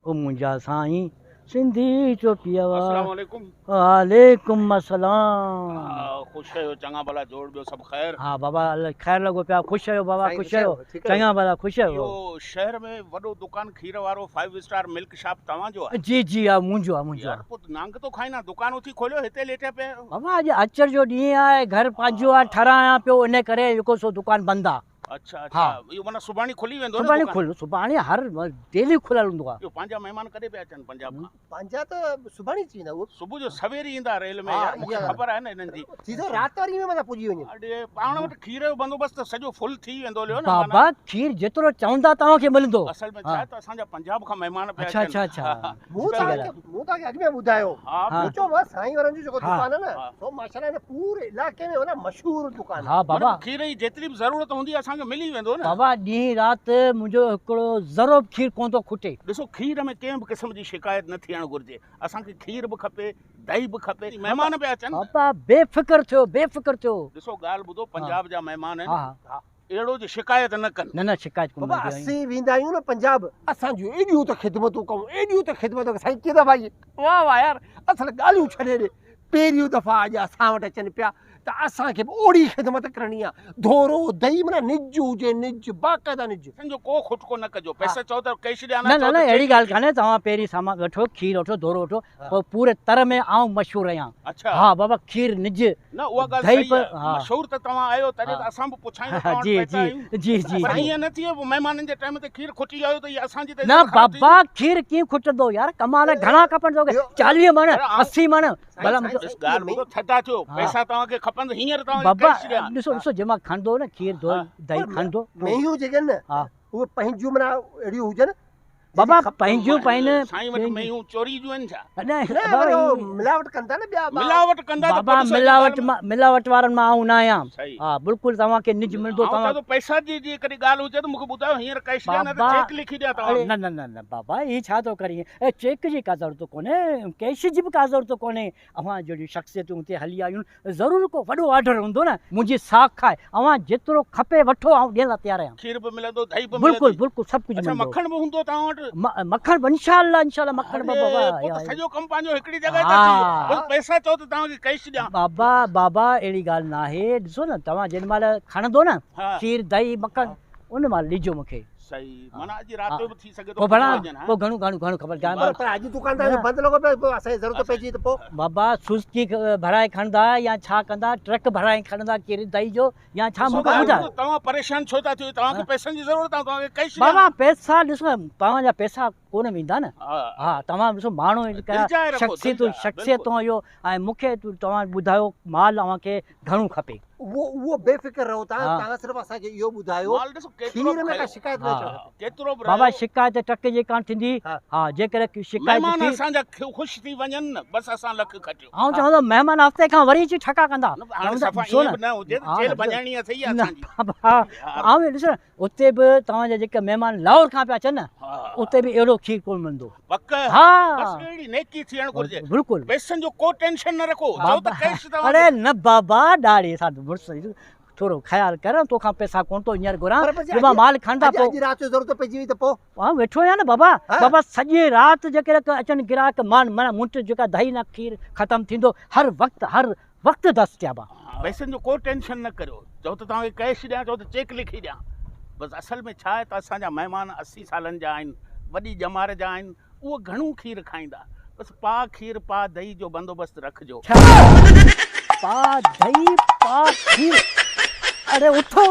ओ मुंहिंजा साईं सिंधी चोपिया अस्सलाम वालेकुम। वालेकुम अस्सलाम। खुश आहियो? चङा भला जोड़ ॿियो सभु ख़ैर? हाँ बाबा अल्लाह ख़ैर लॻो पिया। ख़ुशि आहियो बाबा? ख़ुशि आहियो? चङा भला ख़ुशि आहियो? इहो शहर में वॾो दुकान खीर वारो 5 स्टार मिल्क शॉप तव्हांजो आहे? जी जी हा मुंहिंजो आहे मुंहिंजो यार पुत नांग तो खाइना दुकान उथी खोलियो हिते लेटे पिया आहियो। बाबा अॼु अचर जो ॾींहुं आहे, घर पंहिंजो आहे, ठहिरायां पियो, इन करे जेको सो दुकान बंदि आहे। अच्छा अच्छा इहो माना सुभाणे खुली वेंदो न? सुभाणे खुल सुभाणे हर डेली खुलियल हूंदो आहे। इहो पंहिंजा महिमान कॾहिं पिया अचनि पंजाब खां? पंहिंजा त सुभाणे थी वेंदा, उहो सुबुह जो सवेर ईंदा रेल में। यार मूंखे ख़बर आहे न हिननि जी। सीधो राति वारी में मतिलबु पुॼी वञे। अॾे पाण वटि खीर जो बंदोबस्त सॼो फुल थी वेंदो लियो न। बाबा खीर जेतिरो चवंदा तव्हांखे मिलंदो। असल में छा आहे त असांजा पंजाब खां महिमान पिया अच्छा अचनि। अच्छा अच्छा मूं तव्हांखे अॻु में ॿुधायो, हा सोचो बस साईं वारनि जो जेको दुकान आहे न, सो माशाल्लाह पूरे इलाइक़े में वॾा मशहूरु दुकान। हा बाबा खीर जी जेतिरी बि ज़रूरत हूंदी असांखे मिली वेंदो न। बाबा ॾींहुं राति मुंहिंजो हिकिड़ो ज़रो बि खीर कोन थो खुटे। ॾिसो खीर में कंहिं बि क़िस्म जी शिकायत न थियणु घुरिजे। असांखे खीर बि खपे, दही बि खपे। महिमान पिया अचनि। बाबा बेफ़िक्र थियो बेफ़िक्र थियो। ॾिसो ॻाल्हि ॿुधो, पंजाब जा महिमान हा आहिनि, अहिड़ो जी शिकायत न कनि। न न शिकायत कोन बाबा कंदी असीं वेंदा आहियूं न पंजाब, असांजूं एॾियूं त ख़िदमतूं कयूं, एॾियूं त ख़िदमतूं साईं कीअं भाई वाह वाह यार। असल ॻाल्हियूं छॾे ॾे, पहिरियों दफ़ा अॼु असां वटि अचनि पिया त असांखे बि ओड़ी ख़िदमत करणी आहे। धोरो दही माना निज हुजे, निज बाक़ाइदा निज। सम्झो को खुटको न कजो। पैसा चओ त कैश ॾियां न न न अहिड़ी ॻाल्हि कान्हे। तव्हां पहिरीं सामान वठो, खीर वठो, धोरो वठो, पोइ पूरे तर में आऊं मशहूरु आहियां। अच्छा हा बाबा खीर निज न उहा ॻाल्हि दही सही पर आहे। मशहूरु त तव्हां आहियो तॾहिं त असां बि पुछायूं जी जी जी जी पर ईअं न थिए महिमाननि जे टाइम ते खीर खुटी आयो त इहा असांजी त न बाबा खीर कीअं खुटंदो यार? कमाल घणा खपनि तोखे? 40 मण 80 मण भला ॻाल्हि ॿुधो थधा थियो। पैसा तव्हांखे खपनि हींअर तव्हां बाबा ॾिसो ॾिसो जंहिं मां खणंदो न खीर दही खणंदो मेहियूं जेके न उहे पंहिंजूं माना अहिड़ियूं हुजनि बाबा पंहिंजूं पाइनि। साईं वटि मेहियूं चोरी जूं आहिनि छा? मिलावट कंदा न ॿिया मिलावट कंदा त बाबा मिलावट वारनि मां आऊं न आहियां। सही। हा बिल्कुलु तव्हांखे निज मिलंदो। तव्हां तो पैसा जी कॾहिं ॻाल्हि हुजे त मूंखे ॿुधायो, हींअर कैश ॾियां न त चेक लिखी ॾियां तव्हां। न न न न बाबा ही छा थो करी? चेक जी का ज़रूरत कोन्हे, कैश जी बि का ज़रूरत कोन्हे। अवां जहिड़ियूं शख़्सियतूं हिते हली आयूं, ज़रूरु को वॾो ऑर्डर हूंदो न, मुंहिंजी साख आहे। अवां जेतिरो खपे वठो, आऊं ॾियण लाइ तयारु आहियां। खीर बि मिलंदो, दही बि बिल्कुलु बिल्कुलु सभु कुझु अच्छा मिलंदो। मक्खण बि हूंदो तव्हां वटि? मक्खण इंशाअल्लाह इंशाअल्लाह मक्खण बाबा सॼो कमु पंहिंजो हिकिड़ी जॻह ते थी। बस पैसा चओ त तव्हांखे कैश ॾियां। बाबा बाबा अहिड़ी ॻाल्हि न आहे। ॾिसो न तव्हां जेॾी महिल खणंदो न खीर दही मक्खण उन महिल ॾिजो मूंखे। सही माना अॼु राति जो बि थी सघे थो। पोइ भला पोइ घणो घणो घणो ख़बर पर अॼु दुकानदार बंदि लॻो पियो, पोइ असांखे ज़रूरत पइजी त पोइ बाबा सुस्ती भराए खणंदा या छा कंदा? ट्रक भराए खणंदा खीर दही जो या छा? मूंखे ॿुधायो तव्हां परेशान छो था थियो? तव्हांखे पैसनि जी ज़रूरत आहे, तव्हांखे कैश बाबा पैसा ॾिसो तव्हांजा पैसा कोन वेंदा न। हा तव्हां ॾिसो माण्हू शख़्सियतूं इहो ऐं मूंखे तव्हां ॿुधायो माल तव्हांखे घणो खपे। उहो बेफ़िक्र रहो तव्हां सिर्फ़ु असांखे इहो ॿुधायो खीर में का शिकायत न चओ। केतिरो बाबा शिकायत टक जे कान थींदी। हा जेकर शिकायत महिमान असांजा ख़ुशि थी वञनि न बस असां लख खटियो। आऊं चवंदो महिमान हफ़्ते खां वरी अची ठका कंदा। आऊं ॾिसो उते बि तव्हांजा जेके महिमान लाहौर खां पिया अचनि न, उते बि अहिड़ो खीर कोन मिलंदो। बिल्कुलु पैसनि जो को टेंशन न रखो। अरे न बाबा ॾाढी थोरो ख़्यालु कर, तोखां पैसा कोन थो हींअर घुरां। जंहिं माल खणंदा पोइ राति जो ज़रूरत पइजी वई त पोइ हा वेठो आहियां न बाबा। बाबा सॼी राति जेके अचनि ग्राहक माना मुंट जेका दही न खीर ख़तमु थींदो हर वक़्तु दस्तयाब आहे। पैसनि जो को टेंशन न करियो। चओ त तव्हांखे कैश ॾियां, चओ त चेक लिखी ॾियां। बसि असल में छा आहे त असांजा महिमान 80 सालनि जा आहिनि, वॾी ॼमार जा आहिनि, उहो घणो खीर खाईंदा। बसि पा खीर पा दही जो बंदोबस्तु रखिजो। पा दही पा खीर अरे उठो।